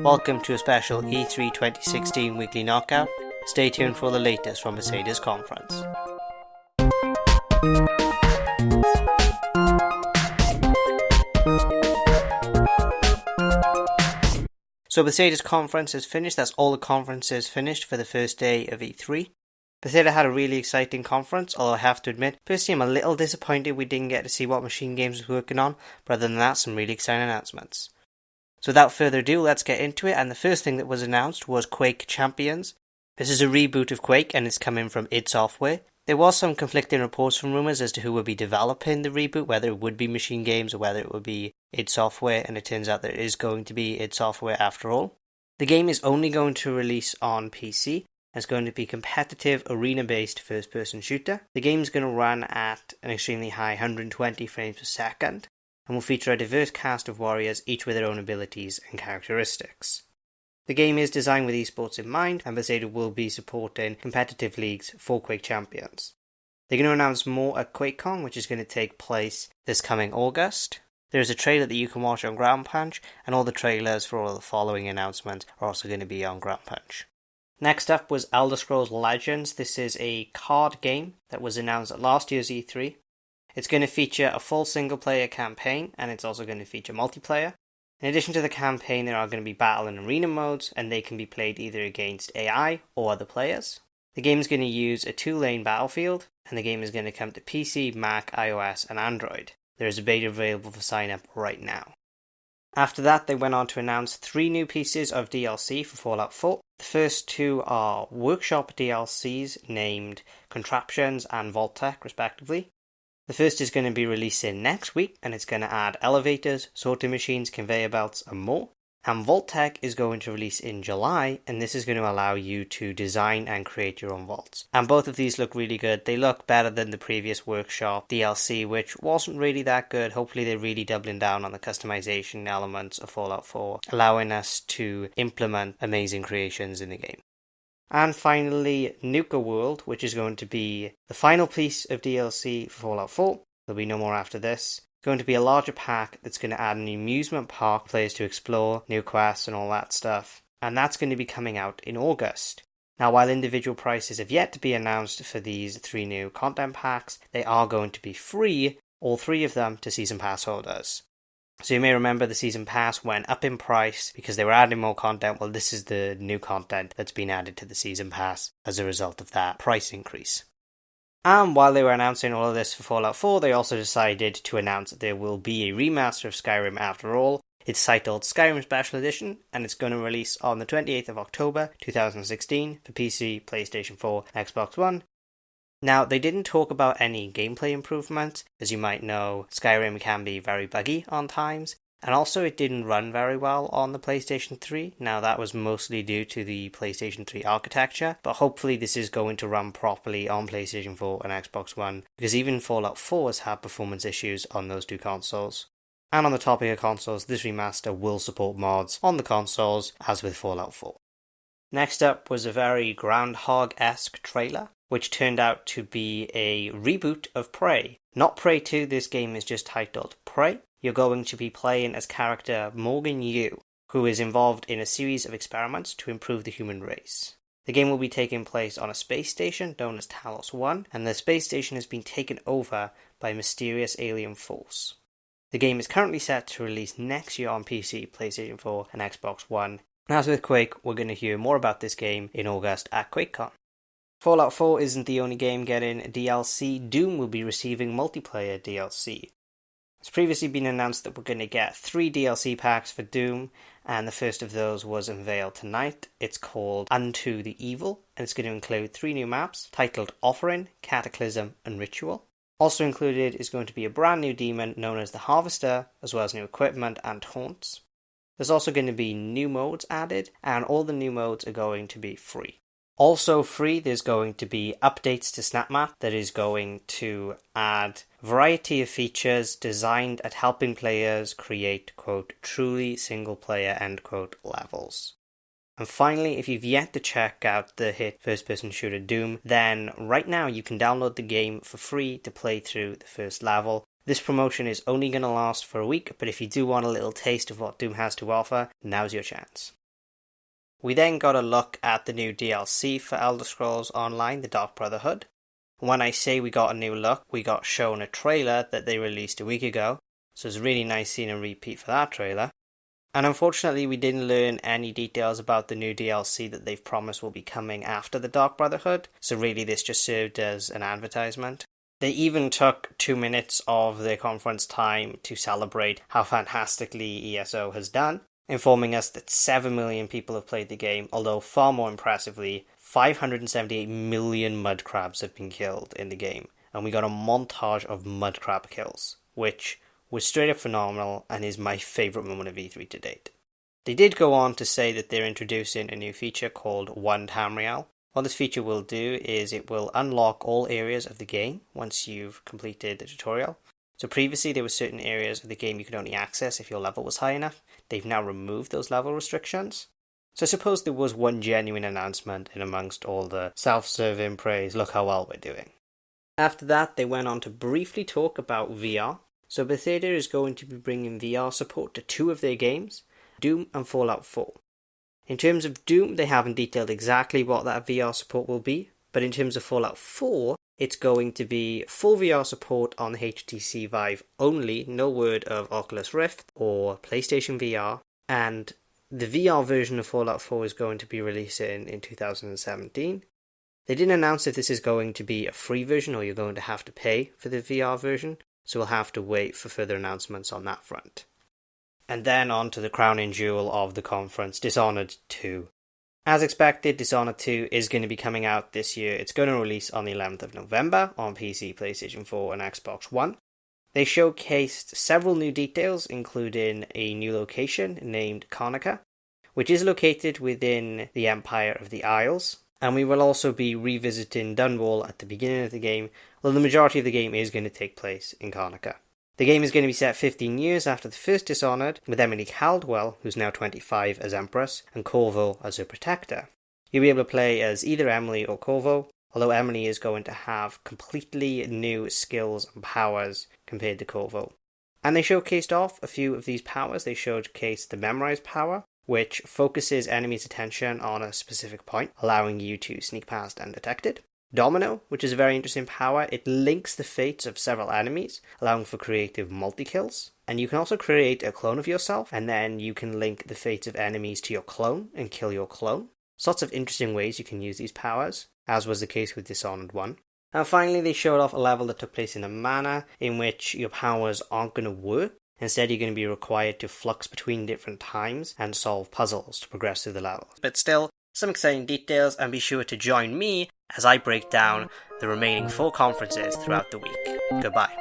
Welcome to a special E3 2016 weekly knockout. Stay tuned for the latest from Bethesda's conference. So Bethesda's conference is finished. That's all the conferences finished for the first day of E3. Bethesda had a really exciting conference, although I have to admit, personally I'm a little disappointed we didn't get to see what Machine Games was working on, but other than that, some really exciting announcements. So without further ado, let's get into it, and the first thing that was announced was Quake Champions. This is a reboot of Quake, and it's coming from id Software. There was some conflicting reports from rumours as to who would be developing the reboot, whether it would be Machine Games or whether it would be id Software, and it turns out that it is going to be id Software after all. The game is only going to release on PC, and it's going to be competitive, arena-based first-person shooter. The game is going to run at an extremely high 120 frames per second, and will feature a diverse cast of warriors, each with their own abilities and characteristics. The game is designed with esports in mind, and Bethesda will be supporting competitive leagues for Quake Champions. They're going to announce more at QuakeCon, which is going to take place this coming August. There is a trailer that you can watch on Ground Punch, and all the trailers for all the following announcements are also going to be on Ground Punch. Next up was Elder Scrolls Legends. This is a card game that was announced at last year's E3. It's going to feature a full single-player campaign, and it's also going to feature multiplayer. In addition to the campaign, there are going to be battle and arena modes, and they can be played either against AI or other players. The game is going to use a 2-lane battlefield, and the game is going to come to PC, Mac, iOS, and Android. There is a beta available for sign-up right now. After that, they went on to announce 3 new pieces of DLC for Fallout 4. The first 2 are Workshop DLCs named Contraptions and Vault-Tec, respectively. The first is going to be releasing next week, and it's going to add elevators, sorting machines, conveyor belts, and more. And Vault-Tec is going to release in July, and this is going to allow you to design and create your own vaults. And both of these look really good. They look better than the previous Workshop DLC, which wasn't really that good. Hopefully they're really doubling down on the customization elements of Fallout 4, allowing us to implement amazing creations in the game. And finally, Nuka World, which is going to be the final piece of DLC for Fallout 4. There'll be no more after this. It's going to be a larger pack that's going to add an amusement park for players to explore, new quests and all that stuff. And that's going to be coming out in August. Now, while individual prices have yet to be announced for these 3 new content packs, they are going to be free, all 3 of them, to Season Pass holders. So you may remember the Season Pass went up in price because they were adding more content. Well, this is the new content that's been added to the Season Pass as a result of that price increase. And while they were announcing all of this for Fallout 4, they also decided to announce that there will be a remaster of Skyrim after all. It's titled Skyrim Special Edition, and it's going to release on the 28th of October 2016 for PC, PlayStation 4, and Xbox One. Now, they didn't talk about any gameplay improvements. As you might know, Skyrim can be very buggy on times, and also it didn't run very well on the PlayStation 3. Now, that was mostly due to the PlayStation 3 architecture, but hopefully this is going to run properly on PlayStation 4 and Xbox One, because even Fallout 4 has had performance issues on those 2 consoles. And on the topic of consoles, this remaster will support mods on the consoles, as with Fallout 4. Next up was a very Groundhog-esque trailer, which turned out to be a reboot of Prey. Not Prey 2, this game is just titled Prey. You're going to be playing as character Morgan Yu, who is involved in a series of experiments to improve the human race. The game will be taking place on a space station known as Talos 1, and the space station has been taken over by a mysterious alien force. The game is currently set to release next year on PC, PlayStation 4, and Xbox One. And as with Quake, we're going to hear more about this game in August at QuakeCon. Fallout 4 isn't the only game getting DLC. Doom will be receiving multiplayer DLC. It's previously been announced that we're going to get 3 DLC packs for Doom, and the first of those was unveiled tonight. It's called Unto the Evil, and it's going to include 3 new maps titled Offering, Cataclysm, and Ritual. Also included is going to be a brand new demon known as the Harvester, as well as new equipment and taunts. There's also going to be new modes added, and all the new modes are going to be free. Also free, there's going to be updates to SnapMap that is going to add a variety of features designed at helping players create, quote, truly single-player, end quote, levels. And finally, if you've yet to check out the hit first-person shooter Doom, then right now you can download the game for free to play through the first level. This promotion is only going to last for a week, but if you do want a little taste of what Doom has to offer, now's your chance. We then got a look at the new DLC for Elder Scrolls Online, The Dark Brotherhood. When I say we got a new look, we got shown a trailer that they released a week ago, so it's really nice seeing a repeat for that trailer. And unfortunately we didn't learn any details about the new DLC that they've promised will be coming after the Dark Brotherhood, so really this just served as an advertisement. They even took 2 minutes of their conference time to celebrate how fantastically ESO has done, informing us that 7 million people have played the game, although far more impressively, 578 million mud crabs have been killed in the game, and we got a montage of mud crab kills, which was straight up phenomenal and is my favourite moment of E3 to date. They did go on to say that they're introducing a new feature called One Tamriel. What this feature will do is it will unlock all areas of the game once you've completed the tutorial. So previously there were certain areas of the game you could only access if your level was high enough. They've now removed those level restrictions. So I suppose there was one genuine announcement in amongst all the self-serving praise, look how well we're doing. After that they went on to briefly talk about VR. So Bethesda is going to be bringing VR support to 2 of their games, Doom and Fallout 4. In terms of Doom, they haven't detailed exactly what that VR support will be, but in terms of Fallout 4, it's going to be full VR support on the HTC Vive only, no word of Oculus Rift or PlayStation VR, and the VR version of Fallout 4 is going to be releasing in 2017. They didn't announce if this is going to be a free version or you're going to have to pay for the VR version, so we'll have to wait for further announcements on that front. And then on to the crowning jewel of the conference, Dishonored 2. As expected, Dishonored 2 is going to be coming out this year. It's going to release on the 11th of November on PC, PlayStation 4 and Xbox One. They showcased several new details, including a new location named Karnaca, which is located within the Empire of the Isles. And we will also be revisiting Dunwall at the beginning of the game, although the majority of the game is going to take place in Karnaca. The game is going to be set 15 years after the first Dishonored, with Emily Caldwell, who's now 25, as Empress, and Corvo as her protector. You'll be able to play as either Emily or Corvo, although Emily is going to have completely new skills and powers compared to Corvo. And they showcased off a few of these powers. They showcased the Memorize power, which focuses enemies' attention on a specific point, allowing you to sneak past undetected. Domino, which is a very interesting power. It links the fates of several enemies, allowing for creative multi-kills. And you can also create a clone of yourself, and then you can link the fates of enemies to your clone and kill your clone. So lots of interesting ways you can use these powers, as was the case with Dishonored 1. And finally, they showed off a level that took place in a manner in which your powers aren't going to work. Instead, you're going to be required to flux between different times and solve puzzles to progress through the level. But still, some exciting details, and be sure to join me as I break down the remaining 4 conferences throughout the week. Goodbye.